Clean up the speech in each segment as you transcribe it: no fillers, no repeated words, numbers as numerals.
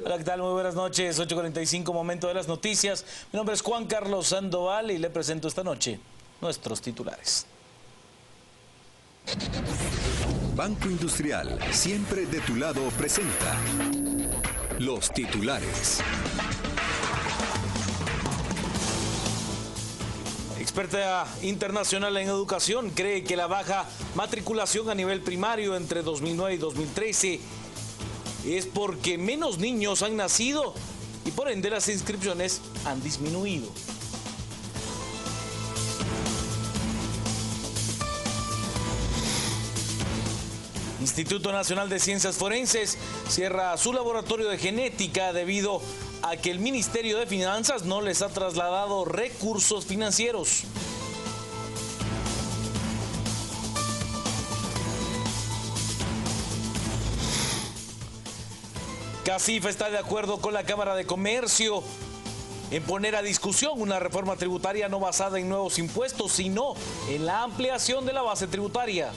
Hola, ¿qué tal? Muy buenas noches, 8:45, momento de las noticias. Mi nombre es Juan Carlos Sandoval y le presento esta noche nuestros titulares. Banco Industrial, siempre de tu lado, presenta los titulares. Experta internacional en educación cree que la baja matriculación a nivel primario entre 2009 y 2013 es porque menos niños han nacido y por ende las inscripciones han disminuido. Instituto Nacional de Ciencias Forenses cierra su laboratorio de genética debido a que el Ministerio de Finanzas no les ha trasladado recursos financieros. CACIF está de acuerdo con la Cámara de Comercio en poner a discusión una reforma tributaria no basada en nuevos impuestos, sino en la ampliación de la base tributaria.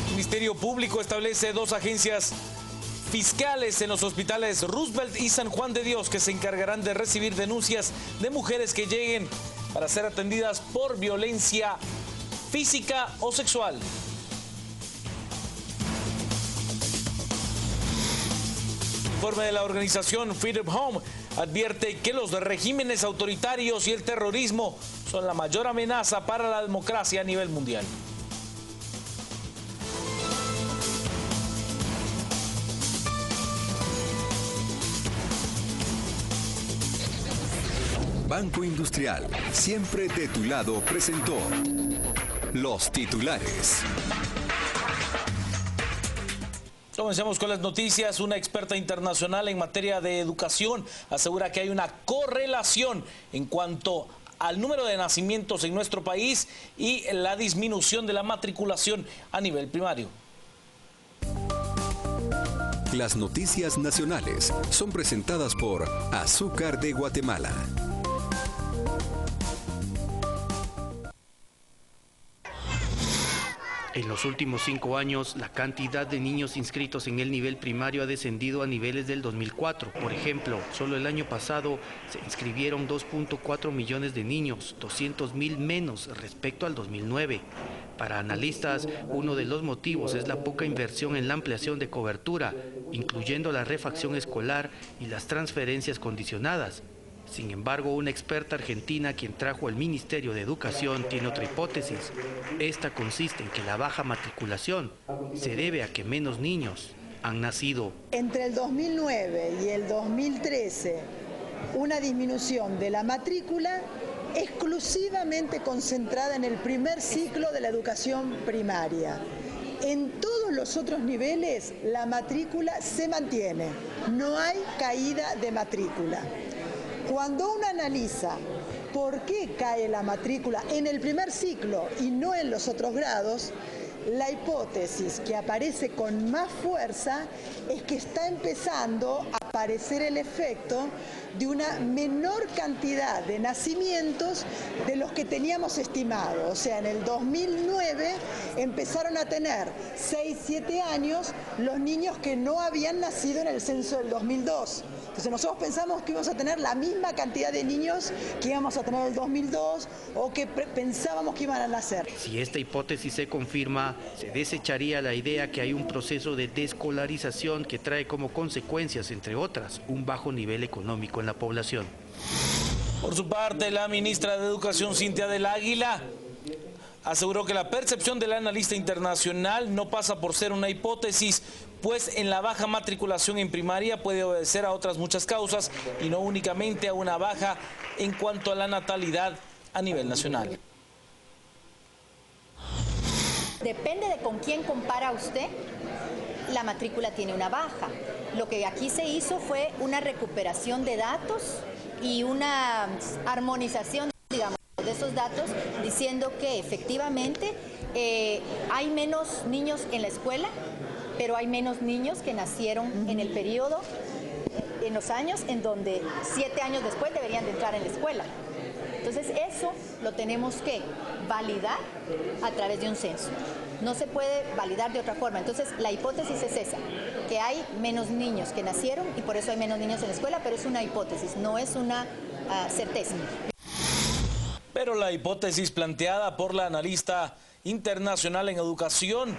El Ministerio Público establece 2 agencias fiscales en los hospitales Roosevelt y San Juan de Dios que se encargarán de recibir denuncias de mujeres que lleguen para ser atendidas por violencia física o sexual. El informe de la organización Freedom Home advierte que los regímenes autoritarios y el terrorismo son la mayor amenaza para la democracia a nivel mundial. Banco Industrial, siempre de tu lado, presentó los titulares. Comencemos con las noticias. Una experta internacional en materia de educación asegura que hay una correlación en cuanto al número de nacimientos en nuestro país y la disminución de la matriculación a nivel primario. Las noticias nacionales son presentadas por Azúcar de Guatemala. En los últimos 5 años, la cantidad de niños inscritos en el nivel primario ha descendido a niveles del 2004. Por ejemplo, solo el año pasado se inscribieron 2.4 millones de niños, 200.000 menos respecto al 2009. Para analistas, uno de los motivos es la poca inversión en la ampliación de cobertura, incluyendo la refacción escolar y las transferencias condicionadas. Sin embargo, una experta argentina quien trajo al Ministerio de Educación tiene otra hipótesis. Esta consiste en que la baja matriculación se debe a que menos niños han nacido. Entre el 2009 y el 2013, una disminución de la matrícula exclusivamente concentrada en el primer ciclo de la educación primaria. En todos los otros niveles, la matrícula se mantiene. No hay caída de matrícula. Cuando uno analiza por qué cae la matrícula en el primer ciclo y no en los otros grados, la hipótesis que aparece con más fuerza es que está empezando a aparecer el efecto de una menor cantidad de nacimientos de los que teníamos estimado. O sea, en el 2009 empezaron a tener 6, 7 años los niños que no habían nacido en el censo del 2002. Entonces nosotros pensamos que íbamos a tener la misma cantidad de niños que íbamos a tener en el 2002 o que pensábamos que iban a nacer. Si esta hipótesis se confirma, se desecharía la idea que hay un proceso de desescolarización que trae como consecuencias, entre otras, un bajo nivel económico en la población. Por su parte, la ministra de Educación, Cintia del Águila, aseguró que la percepción del analista internacional no pasa por ser una hipótesis, pues en la baja matriculación en primaria puede obedecer a otras muchas causas y no únicamente a una baja en cuanto a la natalidad a nivel nacional. Depende de con quién compara usted, la matrícula tiene una baja. Lo que aquí se hizo fue una recuperación de datos y una armonización, digamos, de esos datos, diciendo que efectivamente hay menos niños en la escuela, pero hay menos niños que nacieron en el periodo, en los años en donde 7 años después deberían de entrar en la escuela. Entonces eso lo tenemos que validar a través de un censo. No se puede validar de otra forma. Entonces la hipótesis es esa, que hay menos niños que nacieron y por eso hay menos niños en la escuela, pero es una hipótesis, no es una certeza. Pero la hipótesis planteada por la analista internacional en educación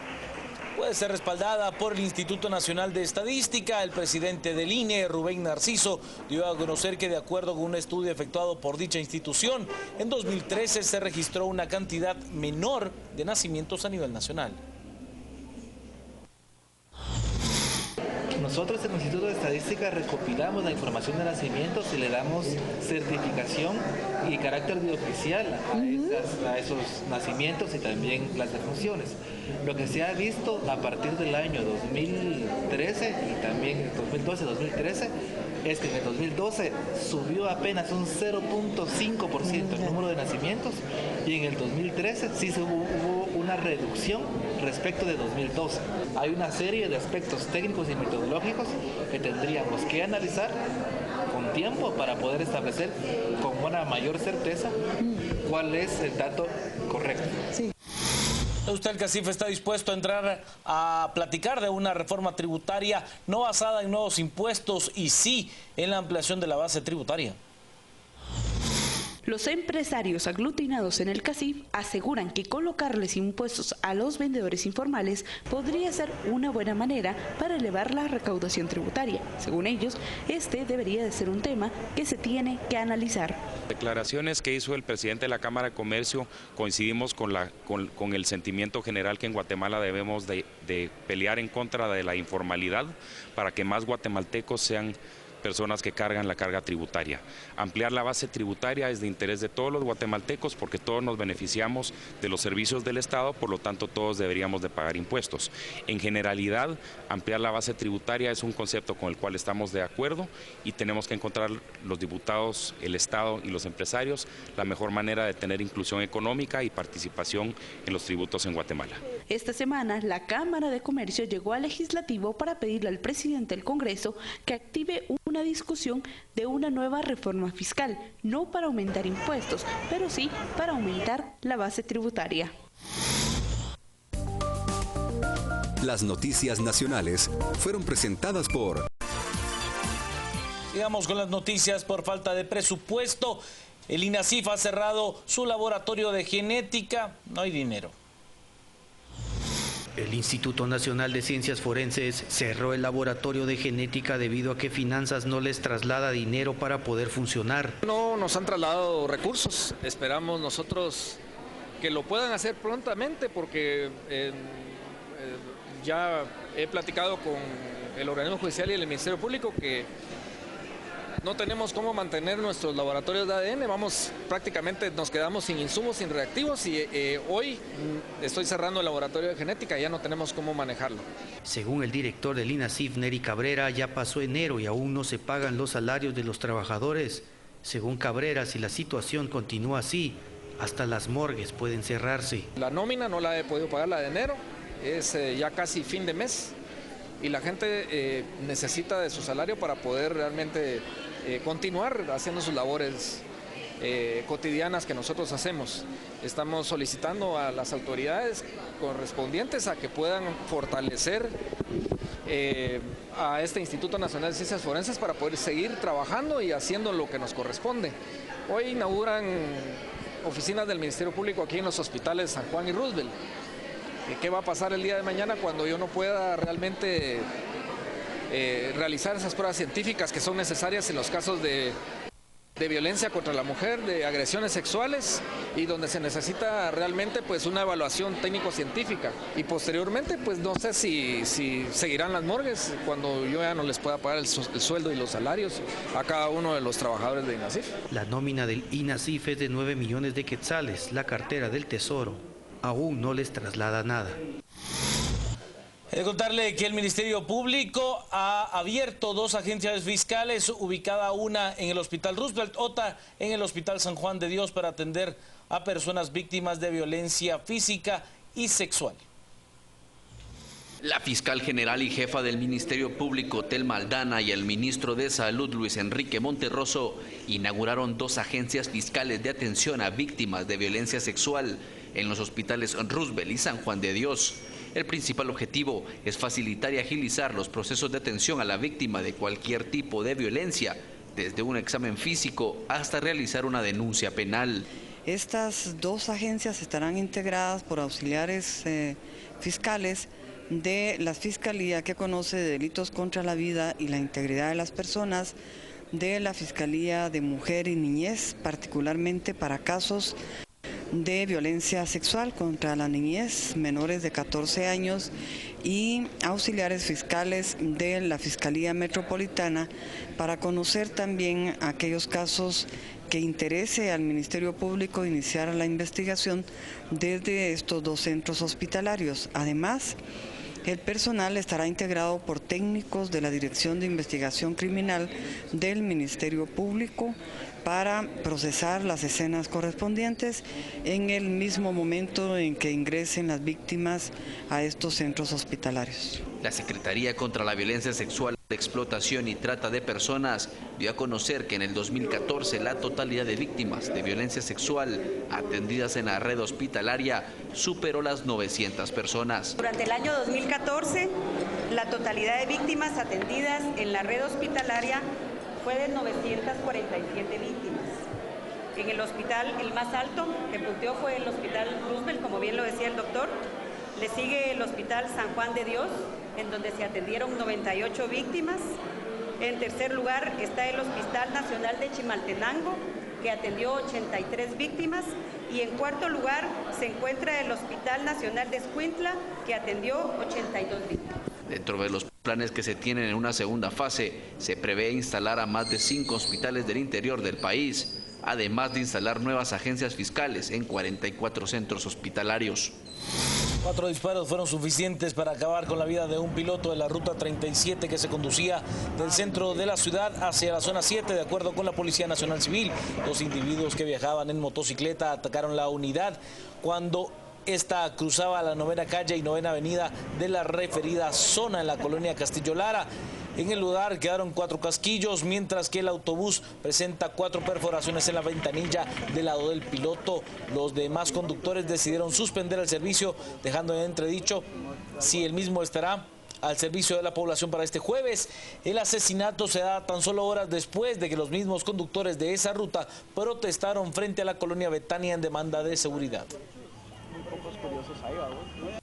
puede ser respaldada por el Instituto Nacional de Estadística. El presidente del INE, Rubén Narciso, dio a conocer que de acuerdo con un estudio efectuado por dicha institución, en 2013 se registró una cantidad menor de nacimientos a nivel nacional. Nosotros en el Instituto de Estadística recopilamos la información de nacimientos y le damos certificación y carácter de oficial a esos nacimientos y también las defunciones. Lo que se ha visto a partir del año 2013 y también 2012-2013 es que en el 2012 subió apenas un 0.5% el número de nacimientos y en el 2013 sí hubo una reducción respecto de 2012. Hay una serie de aspectos técnicos y metodológicos que tendríamos que analizar con tiempo para poder establecer con una mayor certeza cuál es el dato correcto. Sí. ¿Usted, el CACIF, está dispuesto a entrar a platicar de una reforma tributaria no basada en nuevos impuestos y sí en la ampliación de la base tributaria? Los empresarios aglutinados en el CACIF aseguran que colocarles impuestos a los vendedores informales podría ser una buena manera para elevar la recaudación tributaria. Según ellos, este debería de ser un tema que se tiene que analizar. Declaraciones que hizo el presidente de la Cámara de Comercio, coincidimos con el sentimiento general que en Guatemala debemos de pelear en contra de la informalidad para que más guatemaltecos sean personas que cargan la carga tributaria. Ampliar la base tributaria es de interés de todos los guatemaltecos porque todos nos beneficiamos de los servicios del Estado, por lo tanto todos deberíamos de pagar impuestos. En generalidad, ampliar la base tributaria es un concepto con el cual estamos de acuerdo y tenemos que encontrar los diputados, el Estado y los empresarios la mejor manera de tener inclusión económica y participación en los tributos en Guatemala. Esta semana, la Cámara de Comercio llegó al Legislativo para pedirle al presidente del Congreso que active una discusión de una nueva reforma fiscal, no para aumentar impuestos, pero sí para aumentar la base tributaria. Las noticias nacionales fueron presentadas por... Sigamos con las noticias. Por falta de presupuesto, el INASIF ha cerrado su laboratorio de genética. No hay dinero. El Instituto Nacional de Ciencias Forenses cerró el laboratorio de genética debido a que Finanzas no les traslada dinero para poder funcionar. No nos han trasladado recursos, esperamos nosotros que lo puedan hacer prontamente porque ya he platicado con el organismo judicial y el Ministerio Público que no tenemos cómo mantener nuestros laboratorios de ADN, prácticamente nos quedamos sin insumos, sin reactivos y hoy estoy cerrando el laboratorio de genética y ya no tenemos cómo manejarlo. Según el director del INASIF, Neri Cabrera, ya pasó enero y aún no se pagan los salarios de los trabajadores. Según Cabrera, si la situación continúa así, hasta las morgues pueden cerrarse. La nómina no la he podido pagar, la de enero, es ya casi fin de mes y la gente necesita de su salario para poder realmente continuar haciendo sus labores cotidianas que nosotros hacemos. Estamos solicitando a las autoridades correspondientes a que puedan fortalecer a este Instituto Nacional de Ciencias Forenses para poder seguir trabajando y haciendo lo que nos corresponde. Hoy inauguran oficinas del Ministerio Público aquí en los hospitales San Juan y Roosevelt. ¿Qué va a pasar el día de mañana cuando yo no pueda realmente realizar esas pruebas científicas que son necesarias en los casos de violencia contra la mujer, de agresiones sexuales y donde se necesita realmente pues una evaluación técnico-científica? Y posteriormente pues no sé si seguirán las morgues cuando yo ya no les pueda pagar el sueldo y los salarios a cada uno de los trabajadores de INASIF. La nómina del INASIF es de 9 millones de quetzales, la cartera del Tesoro aún no les traslada nada. He de contarle que el Ministerio Público ha abierto 2 agencias fiscales, ubicada una en el Hospital Roosevelt, otra en el Hospital San Juan de Dios, para atender a personas víctimas de violencia física y sexual. La fiscal general y jefa del Ministerio Público, Telma Aldana, y el ministro de Salud, Luis Enrique Monterroso, inauguraron 2 agencias fiscales de atención a víctimas de violencia sexual en los hospitales Roosevelt y San Juan de Dios. El principal objetivo es facilitar y agilizar los procesos de atención a la víctima de cualquier tipo de violencia, desde un examen físico hasta realizar una denuncia penal. Estas 2 agencias estarán integradas por auxiliares fiscales de la Fiscalía que conoce delitos contra la vida y la integridad de las personas, de la Fiscalía de Mujer y Niñez, particularmente para casos de violencia sexual contra la niñez, menores de 14 años, y auxiliares fiscales de la Fiscalía Metropolitana para conocer también aquellos casos que interese al Ministerio Público iniciar la investigación desde estos 2 centros hospitalarios. Además, el personal estará integrado por técnicos de la Dirección de Investigación Criminal del Ministerio Público para procesar las escenas correspondientes en el mismo momento en que ingresen las víctimas a estos centros hospitalarios. La Secretaría contra la Violencia Sexual, Explotación y Trata de Personas dio a conocer que en el 2014 la totalidad de víctimas de violencia sexual atendidas en la red hospitalaria superó las 900 personas. Durante el año 2014, la totalidad de víctimas atendidas en la red hospitalaria fue de 947 víctimas. En el hospital, el más alto que punteó fue el hospital Roosevelt, como bien lo decía el doctor. Le sigue el hospital San Juan de Dios, en donde se atendieron 98 víctimas. En tercer lugar está el Hospital Nacional de Chimaltenango, que atendió 83 víctimas. Y en cuarto lugar se encuentra el Hospital Nacional de Escuintla, que atendió 82 víctimas. Dentro de los planes que se tienen en una segunda fase, se prevé instalar a más de 5 hospitales del interior del país, además de instalar nuevas agencias fiscales en 44 centros hospitalarios. 4 disparos fueron suficientes para acabar con la vida de un piloto de la Ruta 37 que se conducía del centro de la ciudad hacia la zona 7, de acuerdo con la Policía Nacional Civil. 2 individuos que viajaban en motocicleta atacaron la unidad cuando esta cruzaba la 9ª calle y 9ª avenida de la referida zona en la colonia Castillo Lara. En el lugar quedaron 4 casquillos, mientras que el autobús presenta 4 perforaciones en la ventanilla del lado del piloto. Los demás conductores decidieron suspender el servicio, dejando en entredicho si el mismo estará al servicio de la población para este jueves. El asesinato se da tan solo horas después de que los mismos conductores de esa ruta protestaron frente a la colonia Betania en demanda de seguridad. Muy pocos curiosos ahí, ¿verdad?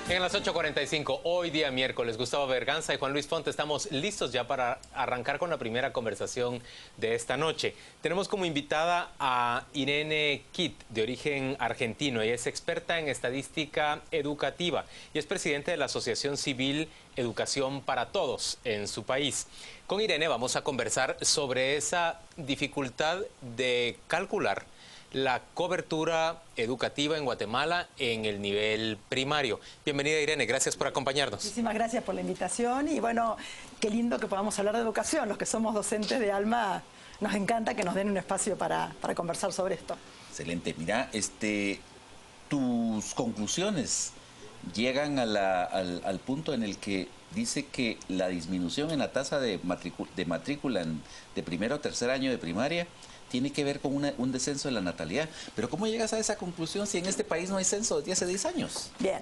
En las 8:45, hoy día miércoles, Gustavo Berganza y Juan Luis Fonte estamos listos ya para arrancar con la primera conversación de esta noche. Tenemos como invitada a Irene Kitt, de origen argentino. Ella es experta en estadística educativa y es presidente de la Asociación Civil Educación para Todos en su país. Con Irene vamos a conversar sobre esa dificultad de calcular la cobertura educativa en Guatemala en el nivel primario. Bienvenida, Irene, gracias por acompañarnos. Muchísimas gracias por la invitación y bueno, qué lindo que podamos hablar de educación. Los que somos docentes de alma, nos encanta que nos den un espacio para conversar sobre esto. Excelente. Mira, tus conclusiones llegan al punto en el que dice que la disminución en la tasa de matrícula de primero o tercer año de primaria tiene que ver con un descenso de la natalidad. Pero ¿cómo llegas a esa conclusión si en este país no hay censo desde hace 10 años? Bien.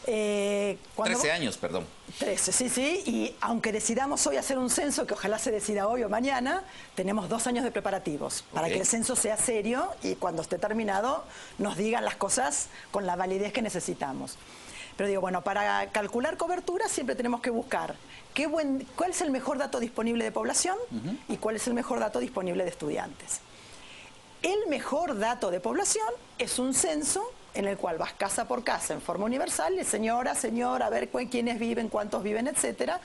13 años, perdón. 13, sí. Y aunque decidamos hoy hacer un censo, que ojalá se decida hoy o mañana, tenemos 2 años de preparativos para que el censo sea serio y cuando esté terminado nos digan las cosas con la validez que necesitamos. Pero digo, bueno, para calcular cobertura siempre tenemos que buscar cuál es el mejor dato disponible de población y cuál es el mejor dato disponible de estudiantes. El mejor dato de población es un censo en el cual vas casa por casa en forma universal, señora, a ver quiénes viven, cuántos viven, etcétera,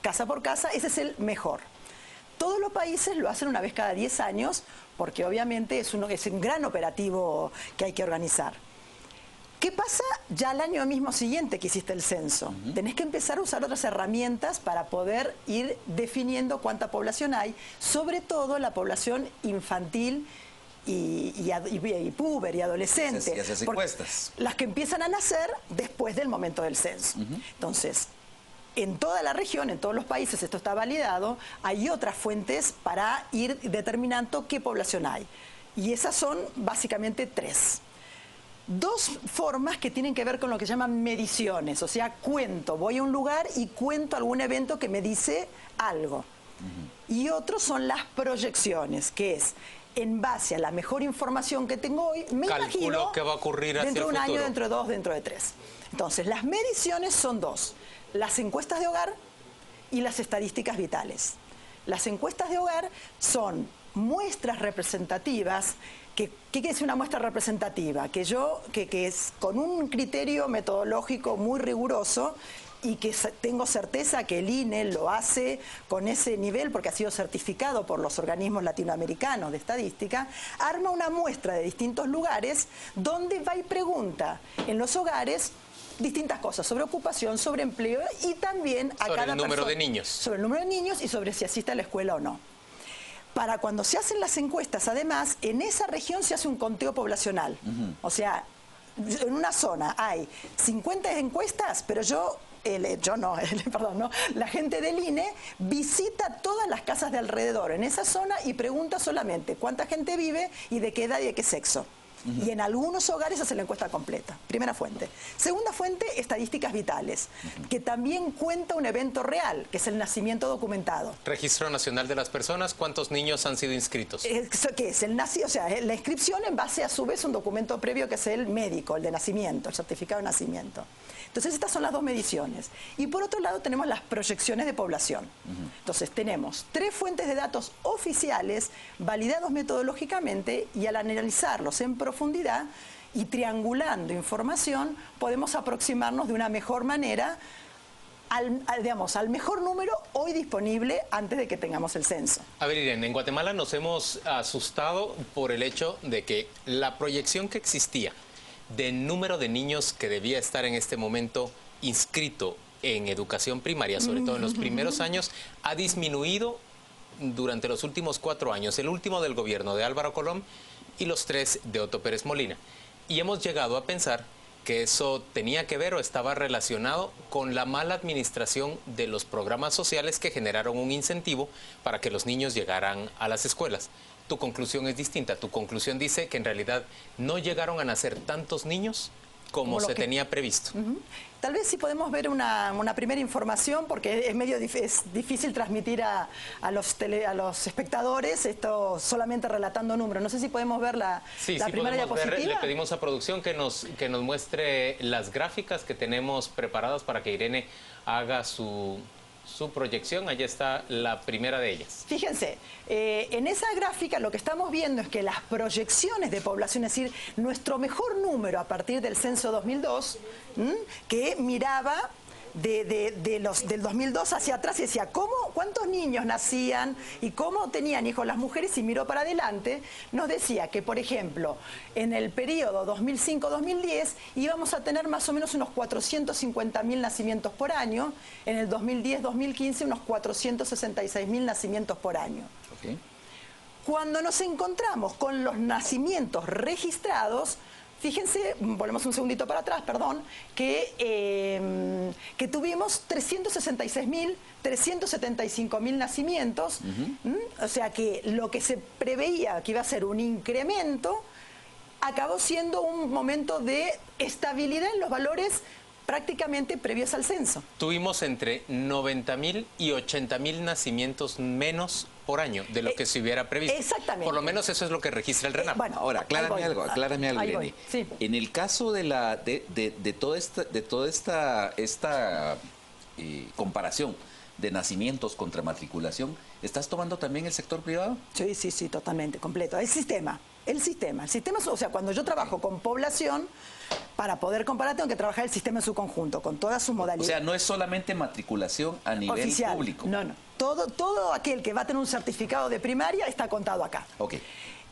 casa por casa, ese es el mejor. Todos los países lo hacen una vez cada 10 años porque obviamente es un gran operativo que hay que organizar. ¿Qué pasa ya al año mismo siguiente que hiciste el censo? Tenés que empezar a usar otras herramientas para poder ir definiendo cuánta población hay, sobre todo la población infantil y puber y adolescente. Y haces encuestas. Las que empiezan a nacer después del momento del censo. Entonces, en toda la región, en todos los países, esto está validado, hay otras fuentes para ir determinando qué población hay. Y esas son básicamente 3. 2 formas que tienen que ver con lo que llaman mediciones, o sea, cuento, voy a un lugar y cuento algún evento que me dice algo. Y otros son las proyecciones, que es, en base a la mejor información que tengo hoy, me imagino que va a ocurrir hacia dentro de un el futuro. año, dentro de 2, dentro de 3. Entonces, las mediciones son 2, las encuestas de hogar y las estadísticas vitales. Las encuestas de hogar son muestras representativas. ¿Qué quiere decir una muestra representativa? Que es con un criterio metodológico muy riguroso y que tengo certeza que el INE lo hace con ese nivel porque ha sido certificado por los organismos latinoamericanos de estadística, arma una muestra de distintos lugares donde va y pregunta en los hogares distintas cosas sobre ocupación, sobre empleo y también a sobre cada el número persona, de niños. sobre el número de niños y sobre si asiste a la escuela o no. Para cuando se hacen las encuestas, además, en esa región se hace un conteo poblacional. O sea, en una zona hay 50 encuestas, pero la gente del INE visita todas las casas de alrededor en esa zona y pregunta solamente cuánta gente vive y de qué edad y de qué sexo. Y en algunos hogares hace la encuesta completa. Primera fuente. Segunda fuente, estadísticas vitales, que también cuenta un evento real, que es el nacimiento documentado. Registro Nacional de las Personas, ¿cuántos niños han sido inscritos? ¿Qué es? O sea, la inscripción en base a su vez a un documento previo que es el médico, el de nacimiento, el certificado de nacimiento. Entonces estas son las 2 mediciones. Y por otro lado tenemos las proyecciones de población. Entonces tenemos 3 fuentes de datos oficiales validados metodológicamente y al analizarlos en profundidad y triangulando información podemos aproximarnos de una mejor manera al mejor número hoy disponible antes de que tengamos el censo. A ver, Irene, en Guatemala nos hemos asustado por el hecho de que la proyección que existía del número de niños que debía estar en este momento inscrito en educación primaria, sobre todo en los primeros años, ha disminuido durante los últimos 4 años, el último del gobierno de Álvaro Colom y los 3 de Otto Pérez Molina. Y hemos llegado a pensar que eso tenía que ver o estaba relacionado con la mala administración de los programas sociales que generaron un incentivo para que los niños llegaran a las escuelas. Tu conclusión es distinta. Tu conclusión dice que en realidad no llegaron a nacer tantos niños como se tenía previsto. Tal vez sí podemos ver una primera información, porque es difícil transmitir a los espectadores esto solamente relatando números. No sé si podemos ver la primera diapositiva. Le pedimos a producción que nos muestre las gráficas que tenemos preparadas para que Irene haga su proyección. Allá está la primera de ellas. Fíjense, en esa gráfica lo que estamos viendo es que las proyecciones de población, es decir, nuestro mejor número a partir del censo 2002, que miraba del 2002 hacia atrás y decía cuántos niños nacían y cómo tenían hijos las mujeres, y miró para adelante, nos decía que, por ejemplo, en el periodo 2005-2010 íbamos a tener más o menos unos 450.000 nacimientos por año, en el 2010-2015 unos 466.000 nacimientos por año. Cuando nos encontramos con los nacimientos registrados, fíjense, volvemos un segundito para atrás, perdón, que tuvimos 366.000, 375.000 nacimientos, o sea que lo que se preveía que iba a ser un incremento, acabó siendo un momento de estabilidad en los valores prácticamente previos al censo. Tuvimos entre 90.000 y 80.000 nacimientos menos por año de lo que se hubiera previsto. Exactamente. Por lo menos eso es lo que registra el RENAP. Ahora, aclárame algo, Irene. Sí. En el caso de toda esta comparación de nacimientos contra matriculación, ¿estás tomando también el sector privado? Sí, totalmente, completo. El sistema, o sea, cuando yo trabajo con población, para poder comparar tengo que trabajar el sistema en su conjunto, con todas sus modalidades. O sea, no es solamente matriculación a nivel oficial, público. No. Todo aquel que va a tener un certificado de primaria está contado acá. Ok.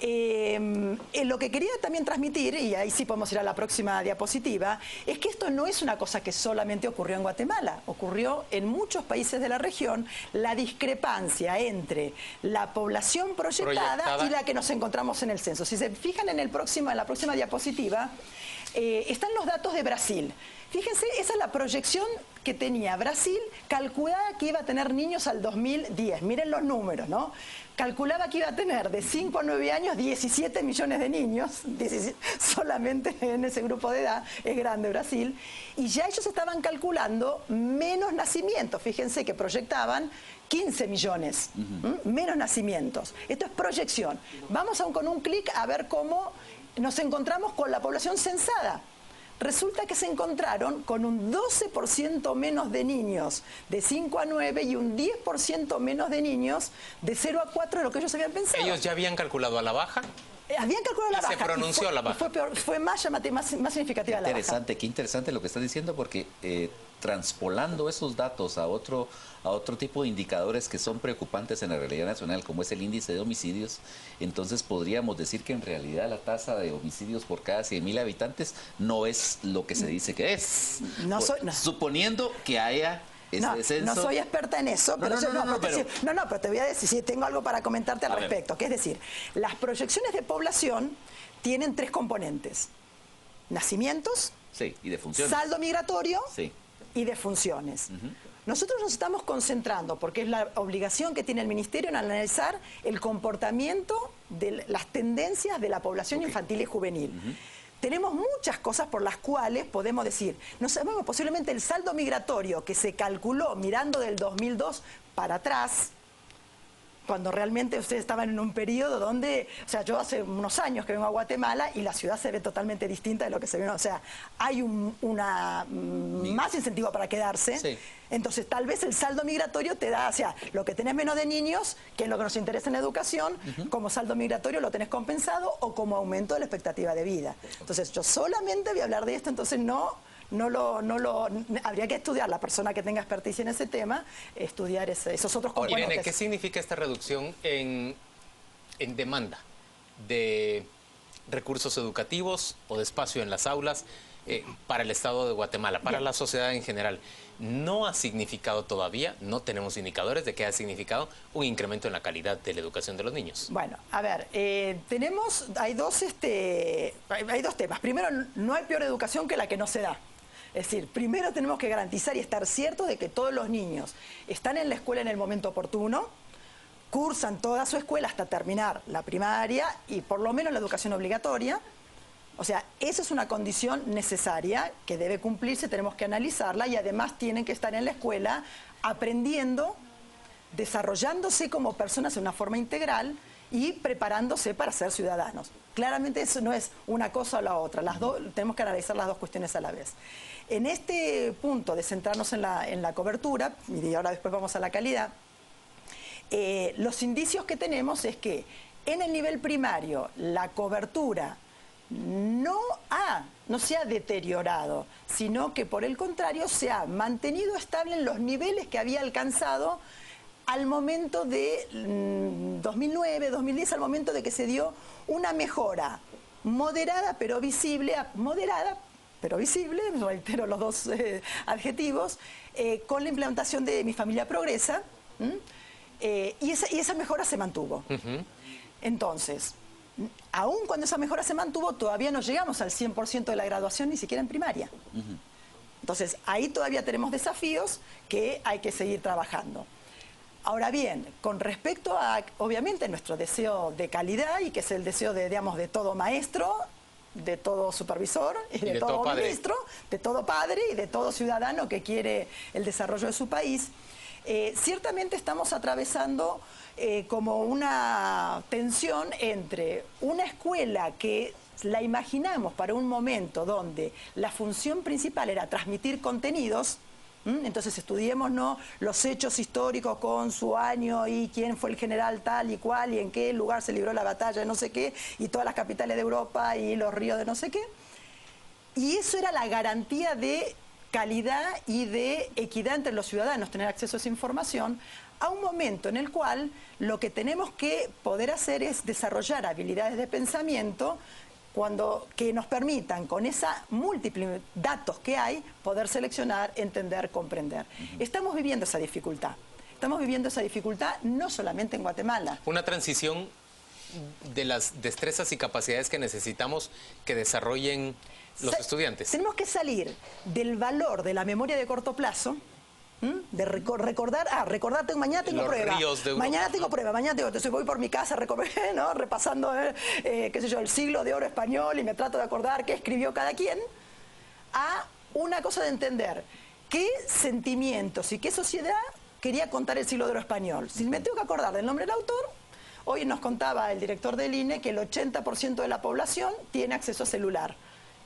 Lo que quería también transmitir, y ahí sí podemos ir a la próxima diapositiva, es que esto no es una cosa que solamente ocurrió en Guatemala, ocurrió en muchos países de la región, la discrepancia entre la población proyectada y la que nos encontramos en el censo. Si se fijan en la próxima diapositiva, están los datos de Brasil. Fíjense, esa es la proyección que tenía Brasil, calculada que iba a tener niños al 2010. Miren los números, ¿no? Calculaba que iba a tener de 5 a 9 años 17 millones de niños, solamente en ese grupo de edad, es grande Brasil, y ya ellos estaban calculando menos nacimientos. Fíjense que proyectaban 15 millones, menos nacimientos. Esto es proyección. Vamos con un clic a ver cómo nos encontramos con la población censada. Resulta que se encontraron con un 12% menos de niños de 5 a 9 y un 10% menos de niños de 0 a 4 de lo que ellos habían pensado. ¿Ellos ya habían calculado a la baja? Habían calculado a la baja. Se pronunció a la baja. Fue más llamativa, más significativa la baja. Qué interesante lo que estás diciendo, porque transpolando esos datos a otro tipo de indicadores que son preocupantes en la realidad nacional, como es el índice de homicidios, entonces podríamos decir que en realidad la tasa de homicidios por cada 100.000 habitantes no es lo que se dice que es. Suponiendo que haya no soy experta en eso, pero pero te voy a decir, si tengo algo para comentarte al respecto, que es decir, las proyecciones de población tienen 3 componentes: nacimientos, y defunciones, saldo migratorio y defunciones. Nosotros nos estamos concentrando, porque es la obligación que tiene el Ministerio, en analizar el comportamiento de las tendencias de la población infantil y juvenil. Tenemos muchas cosas por las cuales podemos decir, no sabemos, posiblemente el saldo migratorio que se calculó mirando del 2002 para atrás, cuando realmente ustedes estaban en un periodo donde, o sea, yo hace unos años que vengo a Guatemala y la ciudad se ve totalmente distinta de lo que se ve, o sea, hay más incentivo para quedarse. Entonces, tal vez el saldo migratorio te da, o sea, lo que tenés menos de niños, que es lo que nos interesa en educación, como saldo migratorio lo tenés compensado o como aumento de la expectativa de vida. Entonces, yo solamente voy a hablar de esto, entonces habría que estudiar, la persona que tenga experticia en ese tema, estudiar esos otros componentes. Irene, ¿qué significa esta reducción en demanda de recursos educativos o de espacio en las aulas para el Estado de Guatemala, para la sociedad en general? No ha significado todavía, no tenemos indicadores de que haya significado un incremento en la calidad de la educación de los niños. Bueno, a ver, hay dos temas. Primero, no hay peor educación que la que no se da. Es decir, primero tenemos que garantizar y estar ciertos de que todos los niños están en la escuela en el momento oportuno, cursan toda su escuela hasta terminar la primaria y por lo menos la educación obligatoria. O sea, esa es una condición necesaria que debe cumplirse, tenemos que analizarla, y además tienen que estar en la escuela aprendiendo, desarrollándose como personas en una forma integral y preparándose para ser ciudadanos. Claramente eso no es una cosa o la otra, tenemos que analizar las dos cuestiones a la vez. En este punto de centrarnos en la cobertura, y ahora después vamos a la calidad, los indicios que tenemos es que en el nivel primario la cobertura no se ha deteriorado, sino que por el contrario se ha mantenido estable en los niveles que había alcanzado al momento de 2009, 2010, al momento de que se dio una mejora moderada pero visible, reitero los dos adjetivos, con la implementación de Mi Familia Progresa, y esa mejora se mantuvo. Entonces, aún cuando esa mejora se mantuvo, todavía no llegamos al 100% de la graduación, ni siquiera en primaria. Entonces, ahí todavía tenemos desafíos que hay que seguir trabajando. Ahora bien, con respecto a, obviamente, nuestro deseo de calidad, y que es el deseo de todo maestro, de todo supervisor, y de todo ministro, de todo padre y de todo ciudadano que quiere el desarrollo de su país, ciertamente estamos atravesando como una tensión entre una escuela que la imaginamos para un momento donde la función principal era transmitir contenidos. Entonces estudiémonos los hechos históricos con su año y quién fue el general tal y cual y en qué lugar se libró la batalla de no sé qué y todas las capitales de Europa y los ríos de no sé qué. Y eso era la garantía de calidad y de equidad entre los ciudadanos, tener acceso a esa información, a un momento en el cual lo que tenemos que poder hacer es desarrollar habilidades de pensamiento que nos permitan, con esa múltiple datos que hay, poder seleccionar, entender, comprender. Estamos viviendo esa dificultad. Estamos viviendo esa dificultad no solamente en Guatemala. Una transición de las destrezas y capacidades que necesitamos que desarrollen los estudiantes. Tenemos que salir del valor de la memoria de corto plazo, de recordar, mañana tengo prueba, mañana tengo prueba, entonces voy por mi casa ¿no? repasando qué sé yo, el siglo de oro español y me trato de acordar qué escribió cada quien, a una cosa de entender qué sentimientos y qué sociedad quería contar el siglo de oro español. Si me tengo que acordar del nombre del autor, hoy nos contaba el director del INE que el 80% de la población tiene acceso a celular.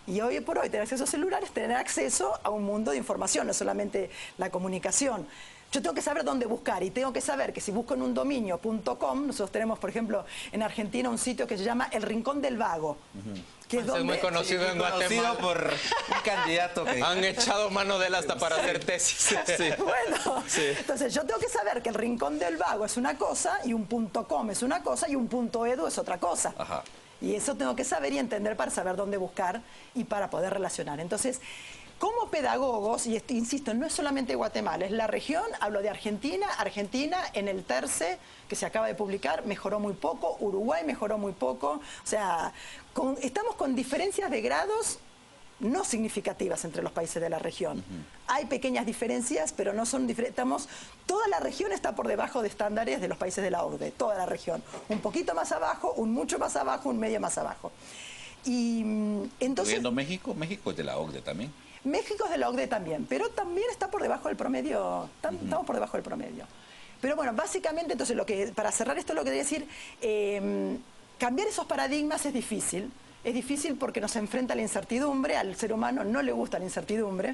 Y hoy por hoy tener acceso a celular es tener acceso a un mundo de información, no solamente la comunicación. Yo tengo que saber dónde buscar y tengo que saber que si busco en un dominio.com, nosotros tenemos, por ejemplo, en Argentina un sitio que se llama El Rincón del Vago. Que es muy conocido en Guatemala. Por un candidato que... Han echado mano de él hasta para hacer tesis. Bueno, entonces yo tengo que saber que El Rincón del Vago es una cosa y un .com es una cosa y un .edu es otra cosa. Ajá. Y eso tengo que saber y entender para saber dónde buscar y para poder relacionar. Entonces, como pedagogos, y insisto, no es solamente Guatemala, es la región, hablo de Argentina. Argentina en el TERCE, que se acaba de publicar, mejoró muy poco, Uruguay mejoró muy poco. O sea, estamos con diferencias de grados no significativas entre los países de la región. Hay pequeñas diferencias, pero no son diferentes. Toda la región está por debajo de estándares de los países de la OCDE, toda la región. Un poquito más abajo, un mucho más abajo, un medio más abajo. Y entonces... México es de la OCDE también. México es de la OCDE también, pero también está por debajo del promedio. Estamos por debajo del promedio. Pero bueno, básicamente, entonces, para cerrar esto, lo que quería decir, cambiar esos paradigmas es difícil. Es difícil porque nos enfrenta a la incertidumbre, al ser humano no le gusta la incertidumbre.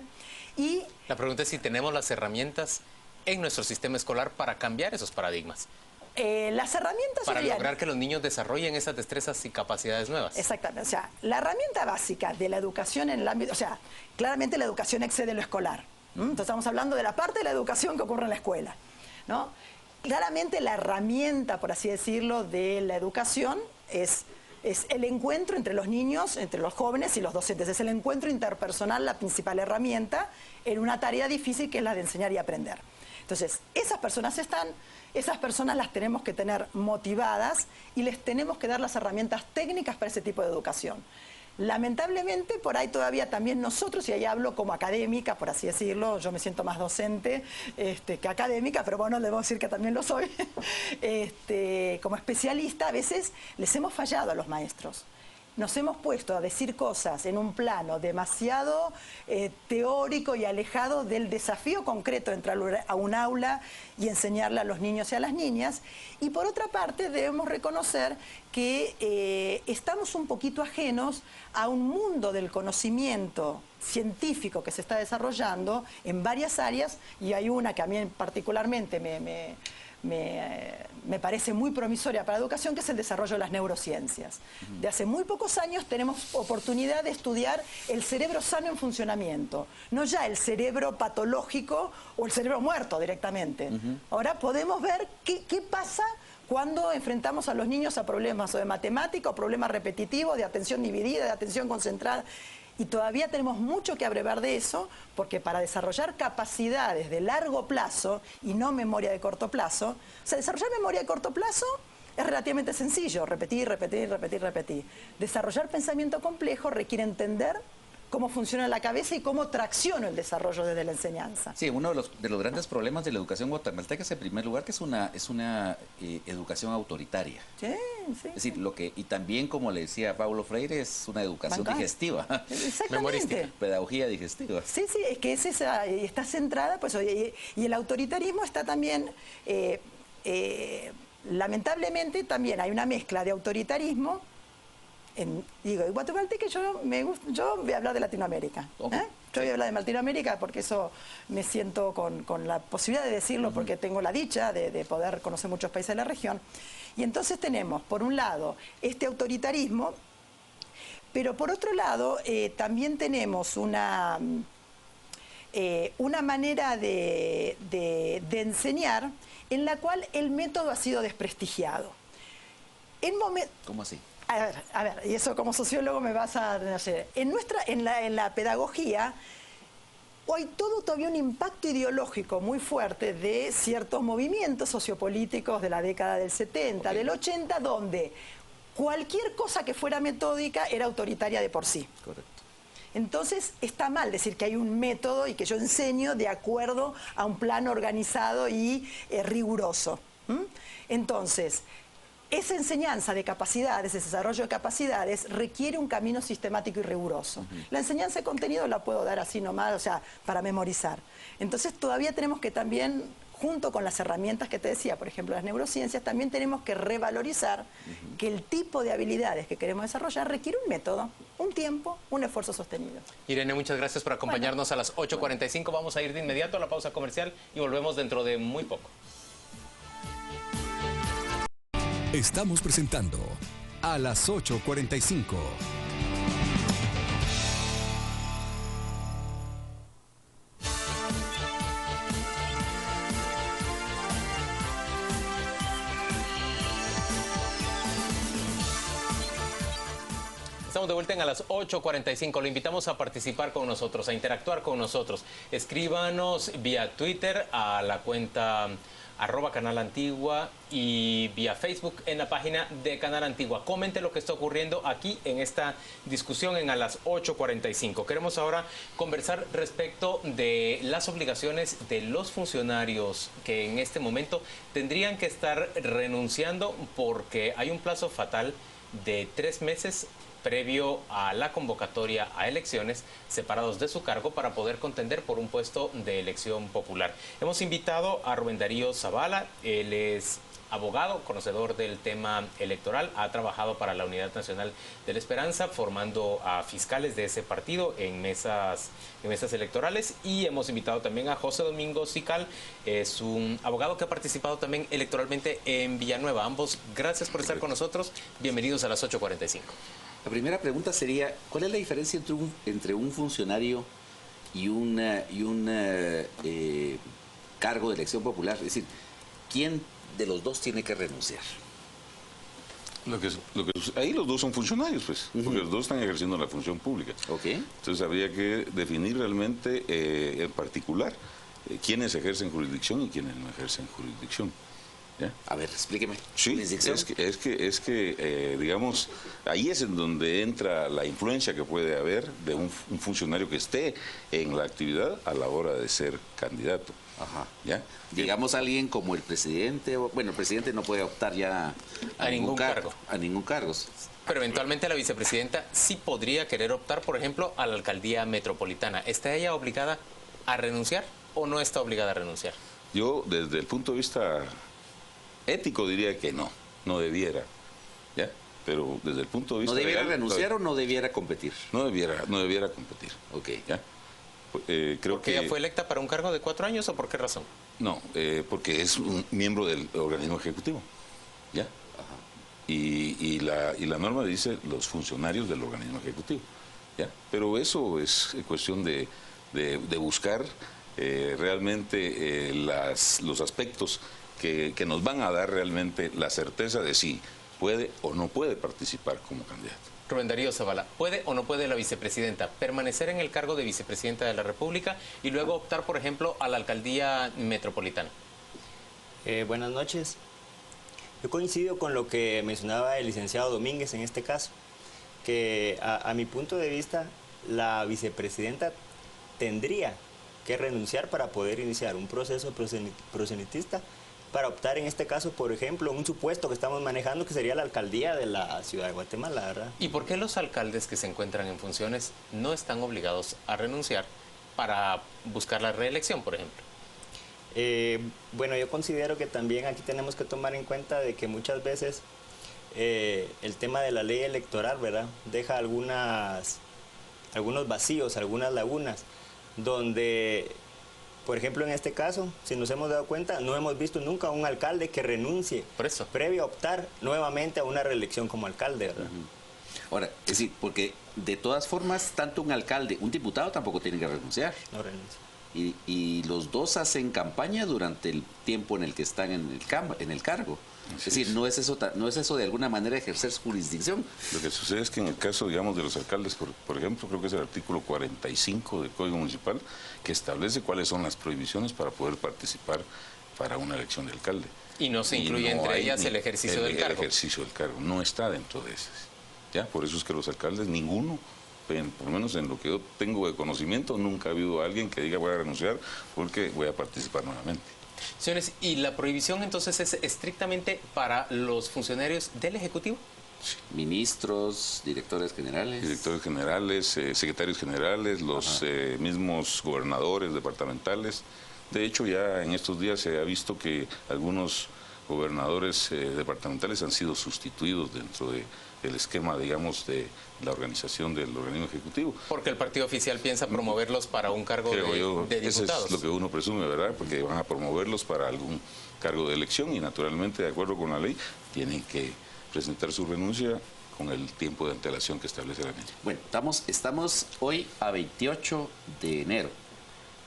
Y la pregunta es si tenemos las herramientas en nuestro sistema escolar para cambiar esos paradigmas. Las herramientas... Para lograr que los niños desarrollen esas destrezas y capacidades nuevas. Exactamente. O sea, la herramienta básica de la educación en el ámbito... O sea, claramente la educación excede lo escolar. Entonces estamos hablando de la parte de la educación que ocurre en la escuela, ¿no? Claramente la herramienta, por así decirlo, de la educación es el encuentro entre los niños, entre los jóvenes y los docentes. Es el encuentro interpersonal la principal herramienta en una tarea difícil que es la de enseñar y aprender. Entonces, esas personas las tenemos que tener motivadas y les tenemos que dar las herramientas técnicas para ese tipo de educación. Lamentablemente, por ahí todavía también nosotros, y ahí hablo como académica, por así decirlo, yo me siento más docente que académica, pero bueno, debo decir que también lo soy, como especialista, a veces les hemos fallado a los maestros. Nos hemos puesto a decir cosas en un plano demasiado teórico y alejado del desafío concreto de entrar a un aula y enseñarle a los niños y a las niñas. Y por otra parte debemos reconocer que estamos un poquito ajenos a un mundo del conocimiento científico que se está desarrollando en varias áreas, y hay una que a mí particularmente me parece muy promisoria para la educación, que es el desarrollo de las neurociencias. De hace muy pocos años tenemos oportunidad de estudiar el cerebro sano en funcionamiento, no ya el cerebro patológico o el cerebro muerto directamente. Ahora podemos ver qué pasa cuando enfrentamos a los niños a problemas o de matemática o problemas repetitivos, de atención dividida, de atención concentrada. Y todavía tenemos mucho que abrevar de eso, porque para desarrollar capacidades de largo plazo y no memoria de corto plazo, o sea, desarrollar memoria de corto plazo es relativamente sencillo, repetir. Desarrollar pensamiento complejo requiere entender cómo funciona la cabeza y cómo tracciona el desarrollo desde la enseñanza. Sí, uno de los grandes problemas de la educación guatemalteca es, en primer lugar, que es una educación autoritaria. Sí. Es decir, y también, como le decía Paulo Freire, es una educación digestiva. Exactamente. Pedagogía digestiva. Sí, es que está centrada, pues, y el autoritarismo está también, lamentablemente, también hay una mezcla de autoritarismo. Digo, en guatemalteca yo voy a hablar de Latinoamérica. Yo voy a hablar de Latinoamérica porque eso me siento con la posibilidad de decirlo, porque tengo la dicha de poder conocer muchos países de la región. Y entonces tenemos, por un lado, este autoritarismo, pero por otro lado también tenemos una manera de enseñar en la cual el método ha sido desprestigiado. ¿Cómo así? A ver, y eso como sociólogo me vas a... No sé, en la pedagogía, hoy todo todavía un impacto ideológico muy fuerte de ciertos movimientos sociopolíticos de la década del 70, del 80, donde cualquier cosa que fuera metódica era autoritaria de por sí. Correcto. Entonces está mal decir que hay un método y que yo enseño de acuerdo a un plan organizado y riguroso. Entonces, esa enseñanza de capacidades, ese desarrollo de capacidades, requiere un camino sistemático y riguroso. La enseñanza de contenido la puedo dar así nomás, o sea, para memorizar. Entonces todavía tenemos que también, junto con las herramientas que te decía, por ejemplo, las neurociencias, también tenemos que revalorizar que el tipo de habilidades que queremos desarrollar requiere un método, un tiempo, un esfuerzo sostenido. Irene, muchas gracias por acompañarnos a las 8:45. Vamos a ir de inmediato a la pausa comercial y volvemos dentro de muy poco. Estamos presentando a las 8:45. Estamos de vuelta en a las 8:45. Lo invitamos a participar con nosotros, a interactuar con nosotros. Escríbanos vía Twitter a la cuenta @Canal Antigua y vía Facebook en la página de Canal Antigua. Comente lo que está ocurriendo aquí en esta discusión en a las 8:45. Queremos ahora conversar respecto de las obligaciones de los funcionarios que en este momento tendrían que estar renunciando porque hay un plazo fatal de 3 meses previo a la convocatoria a elecciones, separados de su cargo para poder contender por un puesto de elección popular. Hemos invitado a Rubén Darío Zavala. Él es abogado, conocedor del tema electoral, ha trabajado para la Unidad Nacional de la Esperanza, formando a fiscales de ese partido en mesas electorales, y hemos invitado también a José Domingo Sical, es un abogado que ha participado también electoralmente en Villanueva. Ambos, gracias por estar con nosotros. Bienvenidos a las 8:45. La primera pregunta sería, ¿cuál es la diferencia entre un funcionario y un cargo de elección popular? Es decir, ¿quién de los dos tiene que renunciar? Ahí los dos son funcionarios, pues, porque los dos están ejerciendo la función pública. Entonces habría que definir realmente en particular quiénes ejercen jurisdicción y quiénes no ejercen jurisdicción. ¿Ya? A ver, explíqueme. Sí, es que digamos, ahí es en donde entra la influencia que puede haber de un funcionario que esté en la actividad a la hora de ser candidato. Ajá. ¿Ya? Digamos alguien como el presidente, bueno, el presidente no puede optar ya a ningún cargo. A ningún cargo. Pero eventualmente la vicepresidenta sí podría querer optar, por ejemplo, a la alcaldía metropolitana. ¿Está ella obligada a renunciar o no está obligada a renunciar? Yo, desde el punto de vista ético, diría que no debiera, ¿ya? Pero desde el punto de vista... ¿No debiera legal, renunciar o no debiera competir? No debiera competir. Ok. ¿Ya? ¿Porque ella fue electa para un cargo de 4 años o por qué razón? No, porque es un miembro del organismo ejecutivo, ¿ya? Ajá. Y la norma dice los funcionarios del organismo ejecutivo, ¿ya? Pero eso es cuestión de buscar realmente los aspectos que nos van a dar realmente la certeza de si puede o no puede participar como candidato. Rubén Darío Zavala, ¿puede o no puede la vicepresidenta permanecer en el cargo de vicepresidenta de la República y luego optar, por ejemplo, a la alcaldía metropolitana? Buenas noches. Yo coincido con lo que mencionaba el licenciado Domínguez en este caso, que a mi punto de vista la vicepresidenta tendría que renunciar para poder iniciar un proceso proselitista para optar en este caso, por ejemplo, un supuesto que estamos manejando que sería la alcaldía de la ciudad de Guatemala, ¿verdad? ¿Y por qué los alcaldes que se encuentran en funciones no están obligados a renunciar para buscar la reelección, por ejemplo? Bueno, yo considero que también aquí tenemos que tomar en cuenta de que muchas veces el tema de la ley electoral, ¿verdad?, deja algunos vacíos, algunas lagunas, donde... Por ejemplo, en este caso, si nos hemos dado cuenta, no hemos visto nunca a un alcalde que renuncie previo a optar nuevamente a una reelección como alcalde, ¿verdad? Ahora, es decir, porque de todas formas, tanto un alcalde, un diputado tampoco tiene que renunciar. No renuncia. y los dos hacen campaña durante el tiempo en el que están en el cargo. Es decir, no es eso de alguna manera ejercer su jurisdicción. Lo que sucede es que en el caso, digamos, de los alcaldes, por ejemplo, creo que es el artículo 45 del Código Municipal, que establece cuáles son las prohibiciones para poder participar para una elección de alcalde. Y no se incluye entre ellas el ejercicio del cargo. El ejercicio del cargo no está dentro de esas. ¿Ya? Por eso es que los alcaldes, ninguno, por lo menos en lo que yo tengo de conocimiento, nunca ha habido alguien que diga voy a renunciar porque voy a participar nuevamente. Señores, ¿y la prohibición entonces es estrictamente para los funcionarios del Ejecutivo? Sí. Ministros, directores generales. Directores generales, secretarios generales, los mismos gobernadores departamentales. De hecho, ya en estos días se ha visto que algunos gobernadores departamentales han sido sustituidos dentro del esquema, digamos, de la organización del organismo ejecutivo. Porque el partido oficial piensa promoverlos para un cargo de diputados. Eso es lo que uno presume, ¿verdad? Porque van a promoverlos para algún cargo de elección y naturalmente, de acuerdo con la ley, tienen que presentar su renuncia con el tiempo de antelación que establece la ley. Bueno, estamos hoy a 28 de enero.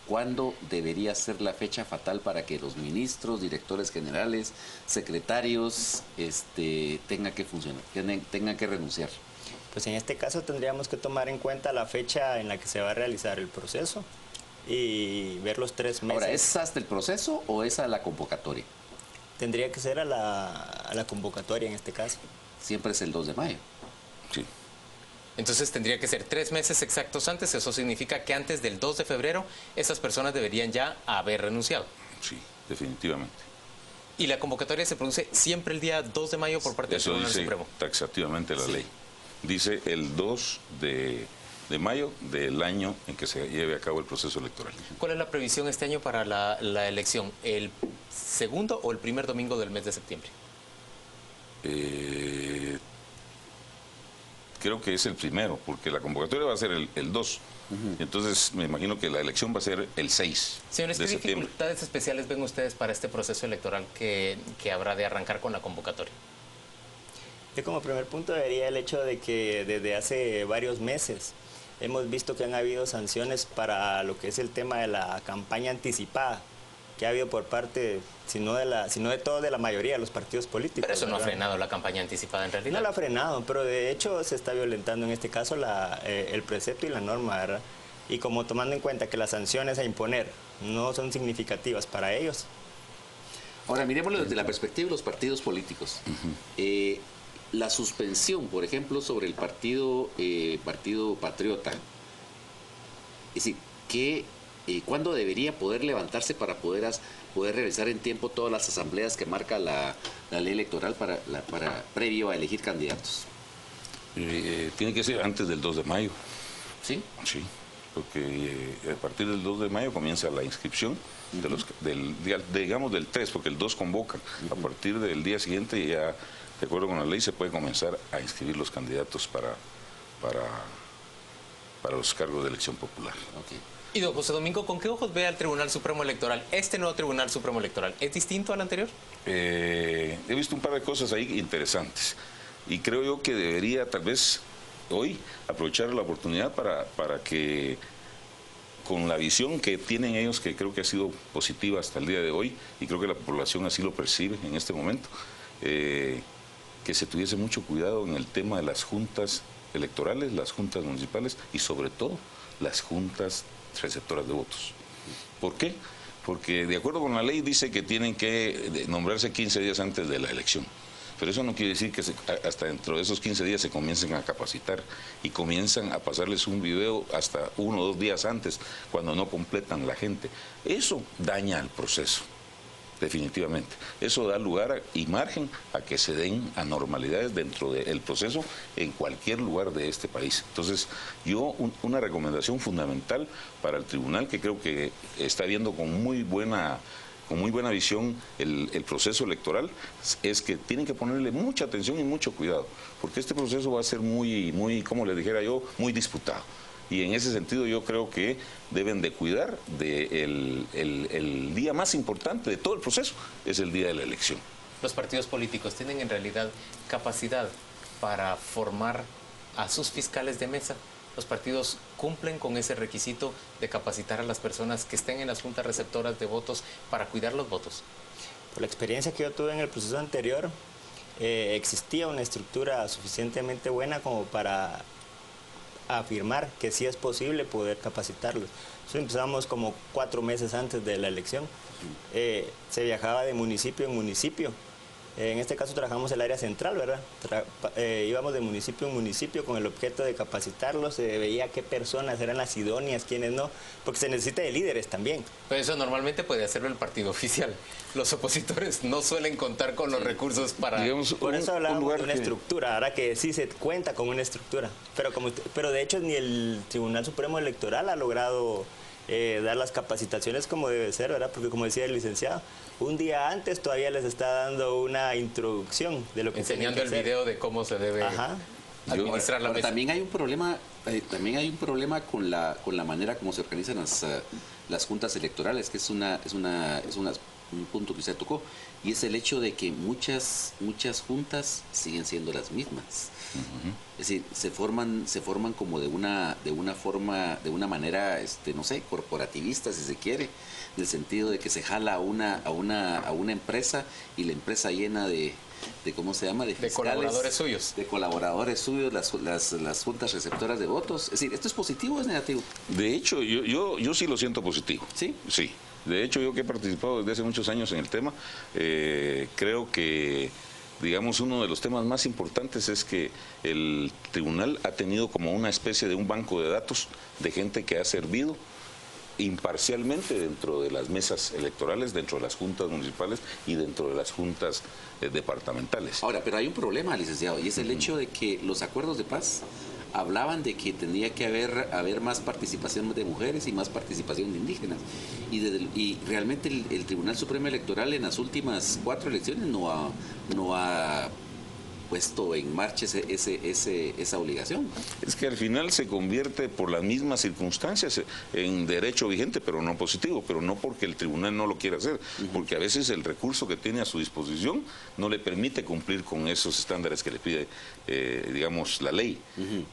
¿Cuándo debería ser la fecha fatal para que los ministros, directores generales, secretarios tengan que funcionar, tengan que renunciar? Pues en este caso tendríamos que tomar en cuenta la fecha en la que se va a realizar el proceso y ver los 3 meses. Ahora, ¿es hasta el proceso o es a la convocatoria? Tendría que ser a la convocatoria en este caso. Siempre es el 2 de mayo. Sí. Entonces tendría que ser 3 meses exactos antes. Eso significa que antes del 2 de febrero esas personas deberían ya haber renunciado. Sí, definitivamente. ¿Y la convocatoria se produce siempre el día 2 de mayo por parte del Tribunal Supremo? Eso dice taxativamente la ley. Dice el 2 de mayo del año en que se lleve a cabo el proceso electoral. ¿Cuál es la previsión este año para la elección? ¿El segundo o el primer domingo del mes de septiembre? Creo que es el primero, porque la convocatoria va a ser el 2. Entonces me imagino que la elección va a ser el 6 Señores, de ¿qué septiembre. dificultades especiales ven ustedes para este proceso electoral que habrá de arrancar con la convocatoria? Yo como primer punto vería el hecho de que desde hace varios meses hemos visto que han habido sanciones para lo que es el tema de la campaña anticipada, que ha habido por parte, si no de todo, de la mayoría de los partidos políticos. Pero eso no ha ¿verdad? frenado la campaña anticipada en realidad. No la ha frenado, pero de hecho se está violentando en este caso el precepto y la norma, ¿verdad? Y como tomando en cuenta que las sanciones a imponer no son significativas para ellos. Ahora, miremoslo desde la perspectiva de los partidos políticos. La suspensión, por ejemplo, sobre el Partido Patriota, es decir, ¿cuándo debería poder levantarse para poder realizar en tiempo todas las asambleas que marca la ley electoral previo a elegir candidatos? Tiene que ser antes del 2 de mayo. ¿Sí? Sí, porque a partir del 2 de mayo comienza la inscripción digamos del 3, porque el 2 convoca. A partir del día siguiente ya, de acuerdo con la ley, se puede comenzar a inscribir los candidatos para los cargos de elección popular. Okay. Y don José Domingo, ¿con qué ojos ve al Tribunal Supremo Electoral? ¿Este nuevo Tribunal Supremo Electoral es distinto al anterior? He visto un par de cosas ahí interesantes y creo yo que debería tal vez hoy aprovechar la oportunidad para que con la visión que tienen ellos, que creo que ha sido positiva hasta el día de hoy y creo que la población así lo percibe en este momento, que se tuviese mucho cuidado en el tema de las juntas electorales, las juntas municipales y sobre todo las juntas receptoras de votos. ¿Por qué? Porque de acuerdo con la ley dice que tienen que nombrarse 15 días antes de la elección. Pero eso no quiere decir que hasta dentro de esos 15 días se comiencen a capacitar y comienzan a pasarles un video hasta 1 o 2 días antes, cuando no completan la gente. Eso daña el proceso, definitivamente. Eso da lugar y margen a que se den anormalidades dentro del proceso en cualquier lugar de este país. Entonces, una recomendación fundamental para el tribunal, que creo que está viendo con muy buena visión el proceso electoral, es que tienen que ponerle mucha atención y mucho cuidado, porque este proceso va a ser muy, como les dijera yo, muy disputado. Y en ese sentido yo creo que deben de cuidar el día más importante de todo el proceso, es el día de la elección. ¿Los partidos políticos tienen en realidad capacidad para formar a sus fiscales de mesa ¿Los partidos cumplen con ese requisito de capacitar a las personas que estén en las juntas receptoras de votos para cuidar los votos? Por la experiencia que yo tuve en el proceso anterior, existía una estructura suficientemente buena como para afirmar que sí es posible poder capacitarlos. Eso empezamos como 4 meses antes de la elección. Se viajaba de municipio en municipio. En este caso trabajamos el área central, ¿verdad? Íbamos de municipio en municipio con el objeto de capacitarlos, se veía qué personas eran las idóneas, quiénes no, porque se necesita de líderes también. Pero eso normalmente puede hacerlo el partido oficial. Los opositores no suelen contar con los recursos para... Digamos, por eso hablábamos de una estructura, ahora que sí se cuenta con una estructura. Pero de hecho ni el Tribunal Supremo Electoral ha logrado dar las capacitaciones como debe ser, ¿verdad? Porque como decía el licenciado, un día antes todavía les está dando una introducción de lo que enseñando el video de cómo se debe administrar la mesa. También hay un problema, con la manera como se organizan las juntas electorales, que es un punto que usted tocó, y es el hecho de que muchas juntas siguen siendo las mismas. Es decir, se forman como de una manera, no sé, corporativista, si se quiere, en el sentido de que se jala a una empresa y la empresa llena de ¿cómo se llama? De fiscales, colaboradores suyos. De colaboradores suyos, las juntas receptoras de votos. Es decir, ¿esto es positivo o es negativo? De hecho, yo sí lo siento positivo. ¿Sí? Sí. De hecho, yo que he participado desde hace muchos años en el tema, creo que, digamos, uno de los temas más importantes es que el tribunal ha tenido como una especie de un banco de datos de gente que ha servido imparcialmente dentro de las mesas electorales, dentro de las juntas municipales y dentro de las juntas departamentales. Ahora, pero hay un problema, licenciado, y es el hecho de que los acuerdos de paz hablaban de que tendría que haber más participación de mujeres y más participación de indígenas. Y realmente el Tribunal Supremo Electoral en las últimas 4 elecciones no ha puesto en marcha esa obligación. Es que al final se convierte por las mismas circunstancias en derecho vigente, pero no positivo, pero no porque el tribunal no lo quiera hacer, porque a veces el recurso que tiene a su disposición no le permite cumplir con esos estándares que le pide, digamos, la ley.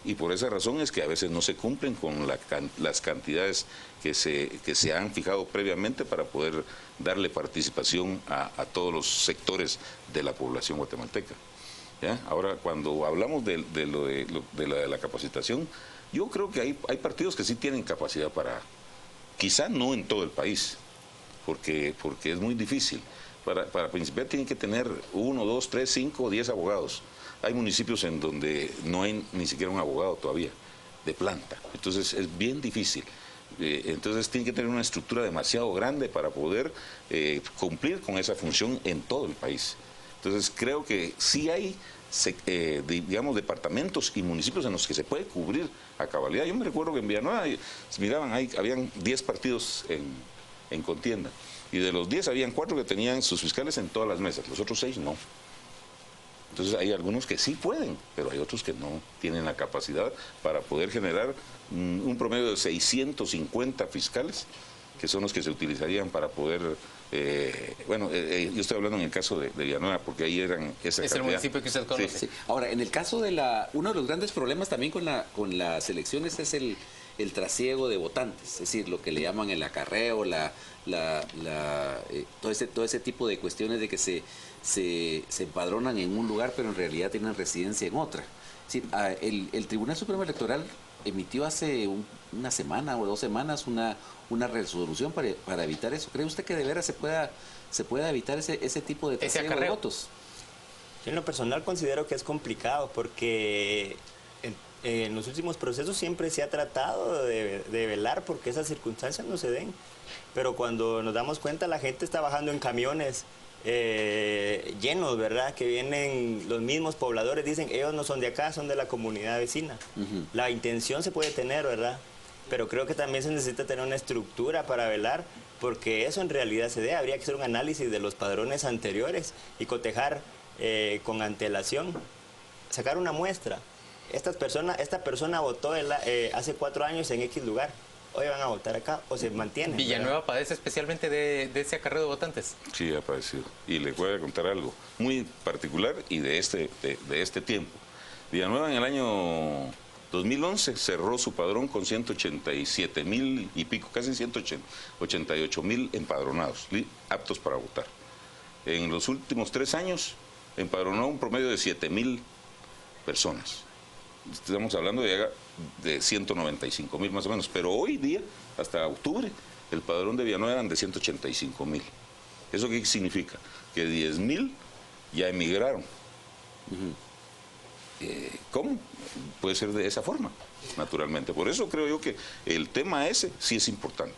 Y por esa razón es que a veces no se cumplen con las cantidades que se han fijado previamente para poder darle participación a todos los sectores de la población guatemalteca. ¿Ya? Ahora, cuando hablamos de la capacitación, yo creo que hay partidos que sí tienen capacidad para, quizá no en todo el país, porque es muy difícil. Para principiar tienen que tener 1, 2, 3, 5, 10 abogados. Hay municipios en donde no hay ni siquiera un abogado todavía, de planta. Entonces es bien difícil. Entonces tienen que tener una estructura demasiado grande para poder cumplir con esa función en todo el país. Entonces creo que sí hay, digamos, departamentos y municipios en los que se puede cubrir a cabalidad. Yo me recuerdo que en Villanueva, miraban, habían 10 partidos en contienda, y de los 10 habían 4 que tenían sus fiscales en todas las mesas, los otros 6 no. Entonces hay algunos que sí pueden, pero hay otros que no tienen la capacidad para poder generar un promedio de 650 fiscales, que son los que se utilizarían para poder... yo estoy hablando en el caso de Villanueva, porque ahí eran esa es cantidad. El municipio que usted conoce. Sí. Ahora, en el caso de uno de los grandes problemas también con las elecciones es el trasiego de votantes, es decir, lo que le llaman el acarreo, todo ese tipo de cuestiones de que se empadronan en un lugar, pero en realidad tienen residencia en otra. Es decir, el Tribunal Supremo Electoral emitió hace una semana o 2 semanas una resolución para evitar eso. ¿Cree usted que de veras se pueda evitar ese tipo de trasiego de votos? Yo en lo personal considero que es complicado porque en los últimos procesos siempre se ha tratado de velar porque esas circunstancias no se den. Pero cuando nos damos cuenta, la gente está bajando en camiones llenos, ¿verdad? Que vienen los mismos pobladores, dicen, ellos no son de acá, son de la comunidad vecina. La intención se puede tener, ¿verdad? Pero creo que también se necesita tener una estructura para velar, porque eso en realidad se dé. Habría que hacer un análisis de los padrones anteriores y cotejar con antelación, sacar una muestra. Esta persona votó hace 4 años en X lugar. Hoy van a votar acá o se mantienen. ¿Villanueva padece especialmente de ese acarreo de votantes? Sí, ha padecido. Y le voy a contar algo muy particular y de este tiempo. Villanueva en el año 2011 cerró su padrón con 187.000 y pico, casi 188.000 empadronados, aptos para votar. En los últimos 3 años empadronó un promedio de 7.000 personas. Estamos hablando de 195.000 más o menos, pero hoy día, hasta octubre, el padrón de Villanueva eran de 185.000. ¿Eso qué significa? Que 10.000 ya emigraron. ¿Cómo? Puede ser de esa forma, naturalmente. Por eso creo yo que el tema ese sí es importante.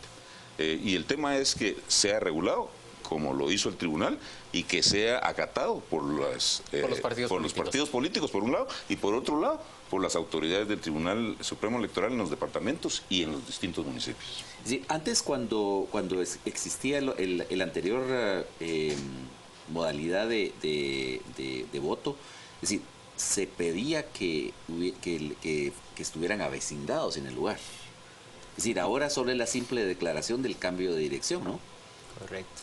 Y el tema es que sea regulado, como lo hizo el tribunal, y que sea acatado por los partidos políticos, por un lado, y por otro lado, por las autoridades del Tribunal Supremo Electoral en los departamentos y en los distintos municipios. Sí, antes, cuando existía el anterior modalidad de voto, es decir, se pedía que estuvieran avecindados en el lugar. Es decir, ahora solo es la simple declaración del cambio de dirección, ¿no? Correcto.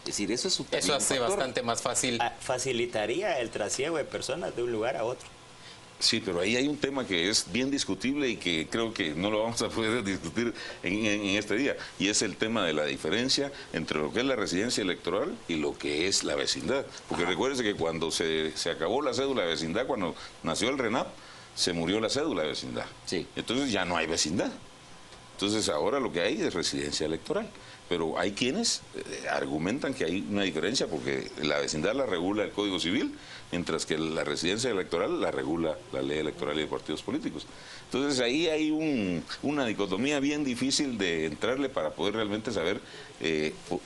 Es decir, eso es eso hace bastante más fácil. Facilitaría el trasiego de personas de un lugar a otro. Sí, pero ahí hay un tema que es bien discutible y que creo que no lo vamos a poder discutir en este día, y es el tema de la diferencia entre lo que es la residencia electoral y lo que es la vecindad. Porque recuérdese que cuando se acabó la cédula de vecindad, cuando nació el RENAP, se murió la cédula de vecindad. Sí. Entonces ya no hay vecindad. Entonces ahora lo que hay es residencia electoral. Pero hay quienes argumentan que hay una diferencia porque la vecindad la regula el Código Civil, mientras que la residencia electoral la regula la ley electoral y de partidos políticos. Entonces ahí hay una dicotomía bien difícil de entrarle para poder realmente saber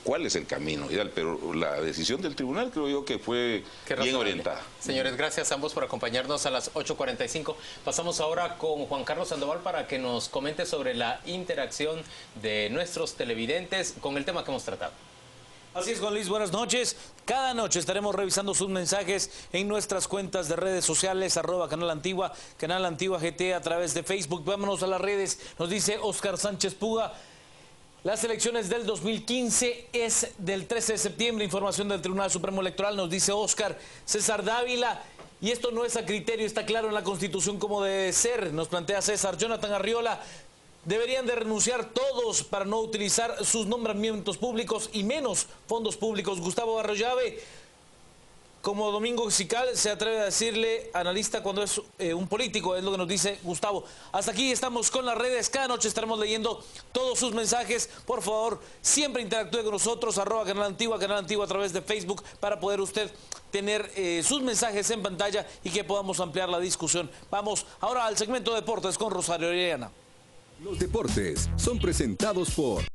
cuál es el camino ideal. Pero la decisión del tribunal creo yo que fue bien orientada. Señores, gracias a ambos por acompañarnos a las 8:45. Pasamos ahora con Juan Carlos Sandoval para que nos comente sobre la interacción de nuestros televidentes con el tema que hemos tratado. Así es, Juan Luis, buenas noches. Cada noche estaremos revisando sus mensajes en nuestras cuentas de redes sociales, @Canal Antigua, Canal Antigua GT, a través de Facebook. Vámonos a las redes. Nos dice Oscar Sánchez Puga: las elecciones del 2015 es del 13 de septiembre, información del Tribunal Supremo Electoral, nos dice Oscar. César Dávila: y esto no es a criterio, está claro en la Constitución cómo debe ser, nos plantea César. Jonathan Arriola: deberían de renunciar todos para no utilizar sus nombramientos públicos y menos fondos públicos. Gustavo Arroyave: como Domingo Sical se atreve a decirle analista cuando es un político, es lo que nos dice Gustavo. Hasta aquí estamos con las redes. Cada noche estaremos leyendo todos sus mensajes. Por favor, siempre interactúe con nosotros, @Canal Antigua a través de Facebook, para poder usted tener sus mensajes en pantalla y que podamos ampliar la discusión. Vamos ahora al segmento de deportes con Rosario Orellana. Los deportes son presentados por